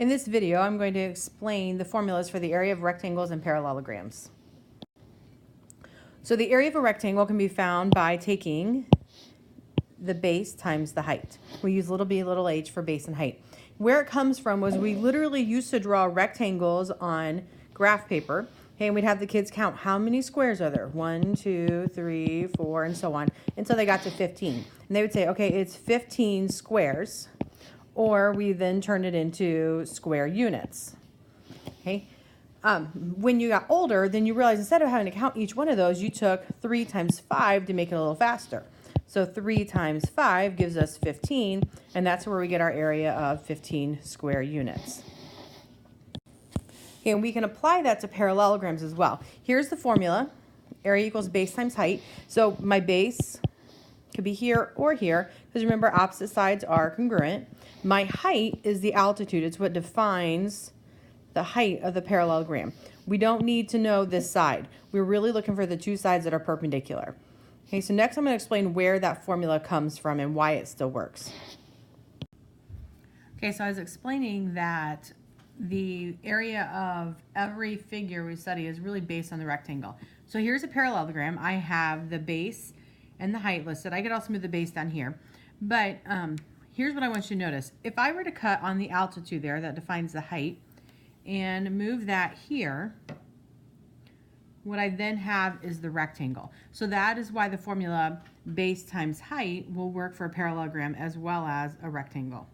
In this video, I'm going to explain the formulas for the area of rectangles and parallelograms. So the area of a rectangle can be found by taking the base times the height. We use little b, little h for base and height. Where it comes from was we literally used to draw rectangles on graph paper. Okay, and we'd have the kids count how many squares are there. 1, 2, 3, 4, and so on, until they got to 15. And they would say, okay, it's 15 squares. Or we then turn it into square units. Okay. When you got older, then you realize instead of having to count each one of those, you took 3 times 5 to make it a little faster. So 3 times 5 gives us 15, and that's where we get our area of 15 square units. Okay, and we can apply that to parallelograms as well. Here's the formula. Area equals base times height. So my base could be here or here, because remember, opposite sides are congruent. My height is the altitude. It's what defines the height of the parallelogram. We don't need to know this side. We're really looking for the two sides that are perpendicular. Okay, so next I'm going to explain where that formula comes from and why it still works. Okay, so I was explaining that the area of every figure we study is really based on the rectangle. So here's a parallelogram. I have the base and the height listed. I could also move the base down here. But here's what I want you to notice. If I were to cut on the altitude there that defines the height and move that here, what I then have is the rectangle. So that is why the formula base times height will work for a parallelogram as well as a rectangle.